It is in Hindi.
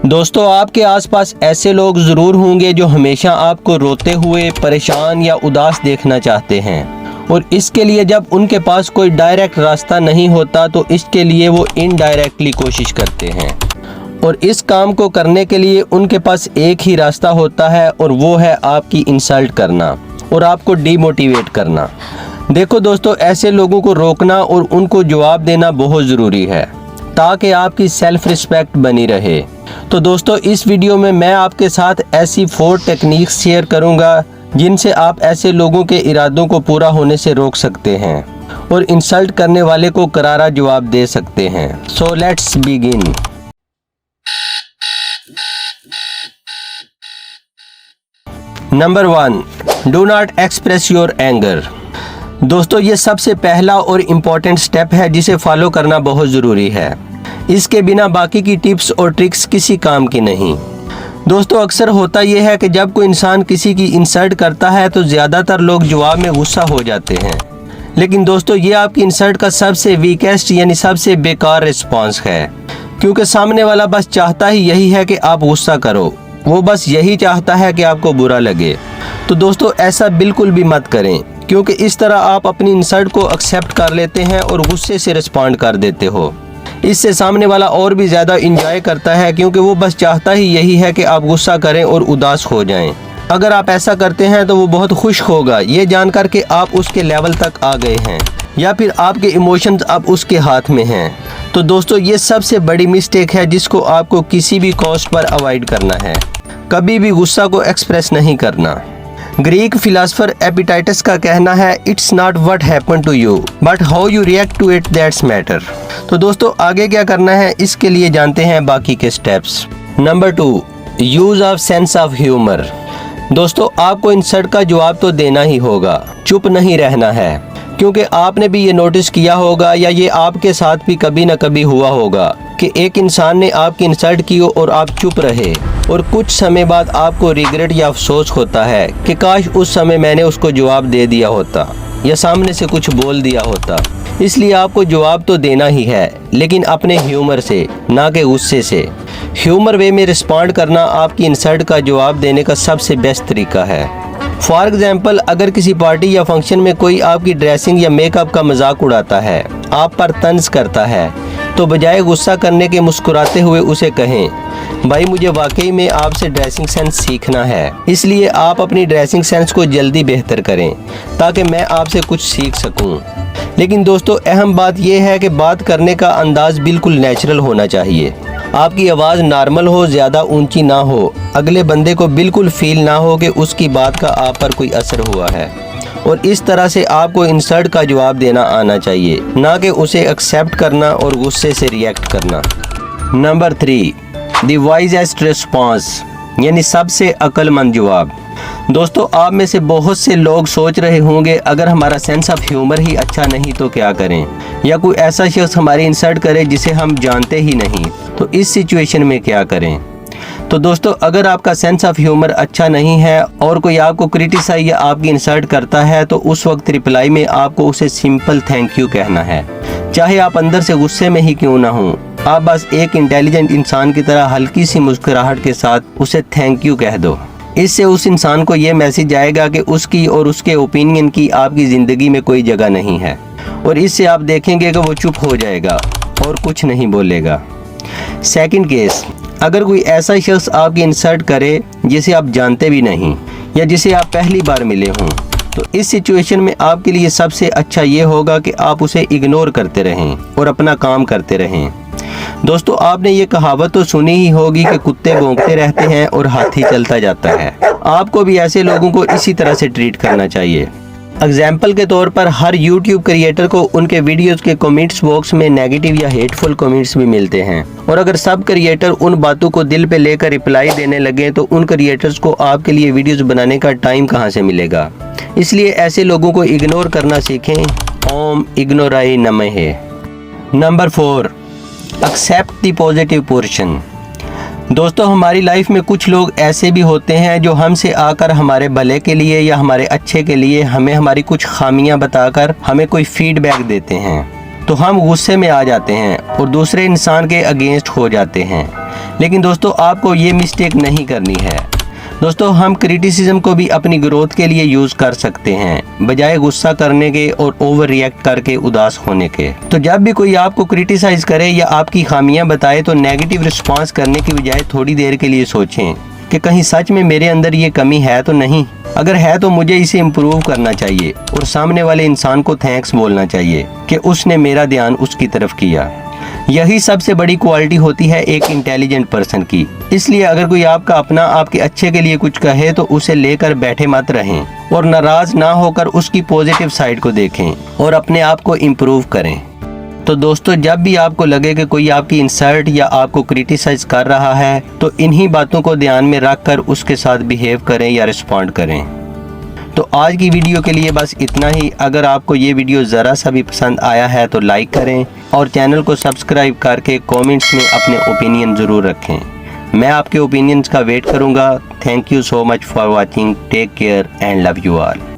दोस्तों, आपके आसपास ऐसे लोग ज़रूर होंगे जो हमेशा आपको रोते हुए, परेशान या उदास देखना चाहते हैं, और इसके लिए जब उनके पास कोई डायरेक्ट रास्ता नहीं होता तो इसके लिए वो इनडायरेक्टली कोशिश करते हैं। और इस काम को करने के लिए उनके पास एक ही रास्ता होता है, और वो है आपकी इंसल्ट करना और आपको डीमोटिवेट करना। देखो दोस्तों, ऐसे लोगों को रोकना और उनको जवाब देना बहुत ज़रूरी है ताकि आपकी सेल्फ रिस्पेक्ट बनी रहे। तो दोस्तों, इस वीडियो में मैं आपके साथ ऐसी 4 टेक्निक्स शेयर करूंगा जिनसे आप ऐसे लोगों के इरादों को पूरा होने से रोक सकते हैं और इंसल्ट करने वाले को करारा जवाब दे सकते हैं। So let's begin. Number 1, do not express your anger. दोस्तों, ये सबसे पहला और इम्पोर्टेंट स्टेप है जिसे फॉलो करना बहुत ज़रूरी है। इसके बिना बाकी की टिप्स और ट्रिक्स किसी काम की नहीं। दोस्तों, अक्सर होता यह है कि जब कोई इंसान किसी की इंसल्ट करता है तो ज़्यादातर लोग जवाब में गुस्सा हो जाते हैं। लेकिन दोस्तों, ये आपकी इंसल्ट का सबसे वीकेस्ट यानी सबसे बेकार रिस्पॉन्स है, क्योंकि सामने वाला बस चाहता ही यही है कि आप गुस्सा करो। वो बस यही चाहता है कि आपको बुरा लगे। तो दोस्तों, ऐसा बिल्कुल भी मत करें, क्योंकि इस तरह आप अपनी इंसल्ट को एक्सेप्ट कर लेते हैं और गुस्से से रिस्पॉन्ड कर देते हो। इससे सामने वाला और भी ज़्यादा इंजॉय करता है, क्योंकि वो बस चाहता ही यही है कि आप गुस्सा करें और उदास हो जाएं। अगर आप ऐसा करते हैं तो वो बहुत खुश होगा ये जानकर के आप उसके लेवल तक आ गए हैं, या फिर आपके इमोशंस अब उसके हाथ में हैं। तो दोस्तों, ये सबसे बड़ी मिस्टेक है जिसको आपको किसी भी कॉस्ट पर अवॉइड करना है। कभी भी गुस्सा को एक्सप्रेस नहीं करना। ग्रीक फिलासफर एपिटाइटस का कहना है, it's not what happen to you but how you react to it that's matter. तो दोस्तों, आगे क्या करना है इसके लिए जानते हैं बाकी के steps. Number 2, use of sense of humour. दोस्तों, आपको इंसल्ट का जवाब तो देना ही होगा, चुप नहीं रहना है, क्योंकि आपने भी ये नोटिस किया होगा या ये आपके साथ भी कभी न कभी हुआ होगा कि एक इंसान ने आपकी इंसल्ट की और आप चुप रहे, और कुछ समय बाद आपको रिग्रेट या अफसोस होता है कि काश उस समय मैंने उसको जवाब दे दिया होता या सामने से कुछ बोल दिया होता। इसलिए आपको जवाब तो देना ही है, लेकिन अपने ह्यूमर से, ना कि गुस्से से। ह्यूमर वे में रिस्पॉन्ड करना आपकी इंसल्ट का जवाब देने का सबसे बेस्ट तरीका है। फॉर एग्जाम्पल, अगर किसी पार्टी या फंक्शन में कोई आपकी ड्रेसिंग या मेकअप का मजाक उड़ाता है, आप पर तंज करता है, तो बजाय गुस्सा करने के मुस्कुराते हुए उसे कहें, भाई मुझे वाकई में आपसे ड्रेसिंग सेंस सीखना है, इसलिए आप अपनी ड्रेसिंग सेंस को जल्दी बेहतर करें ताकि मैं आपसे कुछ सीख सकूं। लेकिन दोस्तों, अहम बात यह है कि बात करने का अंदाज बिल्कुल नेचुरल होना चाहिए। आपकी आवाज़ नॉर्मल हो, ज़्यादा ऊंची ना हो, अगले बंदे को बिल्कुल फील ना हो कि उसकी बात का आप पर कोई असर हुआ है। और इस तरह से आपको इंसल्ट का जवाब देना आना चाहिए, ना कि उसे एक्सेप्ट करना और गुस्से से रिएक्ट करना। नंबर 3, द वाइजेस्ट रिस्पॉन्स, यानी सबसे अक्लमंद जवाब। दोस्तों, आप में से बहुत से लोग सोच रहे होंगे, अगर हमारा सेंस ऑफ ह्यूमर ही अच्छा नहीं तो क्या करें, या कोई ऐसा शख्स हमारी इंसल्ट करे जिसे हम जानते ही नहीं, तो इस सिचुएशन में क्या करें। तो दोस्तों, अगर आपका सेंस ऑफ ह्यूमर अच्छा नहीं है और कोई आपको क्रिटिसाइज या आपकी इंसल्ट करता है, तो उस वक्त रिप्लाई में आपको उसे सिंपल थैंक यू कहना है। चाहे आप अंदर से गुस्से में ही क्यों ना हो, आप बस एक इंटेलिजेंट इंसान की तरह हल्की सी मुस्कुराहट के साथ उसे थैंक यू कह दो। इससे उस इंसान को ये मैसेज आएगा कि उसकी और उसके ओपिनियन की आपकी ज़िंदगी में कोई जगह नहीं है, और इससे आप देखेंगे कि वो चुप हो जाएगा और कुछ नहीं बोलेगा। सेकंड केस, अगर कोई ऐसा शख्स आपकी इंसल्ट करे जिसे आप जानते भी नहीं या जिसे आप पहली बार मिले हों, तो इस सिचुएशन में आपके लिए सबसे अच्छा ये होगा कि आप उसे इग्नोर करते रहें और अपना काम करते रहें। दोस्तों, आपने ये कहावत तो सुनी ही होगी कि कुत्ते भौंकते रहते हैं और हाथी चलता जाता है। आपको भी ऐसे लोगों को इसी तरह से ट्रीट करना चाहिए। एग्जाम्पल के तौर पर, हर यूट्यूब क्रिएटर को उनके वीडियोस के कमेंट्स बॉक्स में नेगेटिव या हेटफुल कमेंट्स भी मिलते हैं, और अगर सब क्रिएटर उन बातों को दिल पे लेकर रिप्लाई देने लगे तो उन क्रिएटर्स को आपके लिए वीडियोस बनाने का टाइम कहां से मिलेगा। इसलिए ऐसे लोगों को इग्नोर करना सीखें। ओम इग्नोराई नमः। Number 4, accept the positive portion. दोस्तों, हमारी लाइफ में कुछ लोग ऐसे भी होते हैं जो हमसे आकर हमारे भले के लिए या हमारे अच्छे के लिए हमें हमारी कुछ खामियां बताकर हमें कोई फीडबैक देते हैं, तो हम गुस्से में आ जाते हैं और दूसरे इंसान के अगेंस्ट हो जाते हैं। लेकिन दोस्तों आपको ये मिस्टेक नहीं करनी है। दोस्तों हम क्रिटिसिज्म को भी अपनी ग्रोथ के लिए यूज कर सकते हैं, बजाय गुस्सा करने के और ओवर रिएक्ट करके उदास होने के। तो जब भी कोई आपको क्रिटिसाइज करे या आपकी खामियां बताए तो नेगेटिव रिस्पांस करने की बजाय थोड़ी देर के लिए सोचें कि कहीं सच में मेरे अंदर ये कमी है तो नहीं। अगर है तो मुझे इसे इम्प्रूव करना चाहिए और सामने वाले इंसान को थैंक्स बोलना चाहिए कि उसने मेरा ध्यान उसकी तरफ किया। यही सबसे बड़ी क्वालिटी होती है एक इंटेलिजेंट पर्सन की। इसलिए अगर कोई आपका अपना आपके अच्छे के लिए कुछ कहे तो उसे लेकर बैठे मत रहें और नाराज ना होकर उसकी पॉजिटिव साइड को देखें और अपने आप को इम्प्रूव करें। तो दोस्तों जब भी आपको लगे कि कोई आपकी इंसल्ट या आपको क्रिटिसाइज कर रहा है तो इन्हीं बातों को ध्यान में रखकर उसके साथ बिहेव करें या रिस्पॉन्ड करें। तो आज की वीडियो के लिए बस इतना ही। अगर आपको ये वीडियो ज़रा सा भी पसंद आया है तो लाइक करें और चैनल को सब्सक्राइब करके कमेंट्स में अपने ओपिनियन ज़रूर रखें। मैं आपके ओपिनियंस का वेट करूँगा। Thank you so much for watching. Take care and love you all.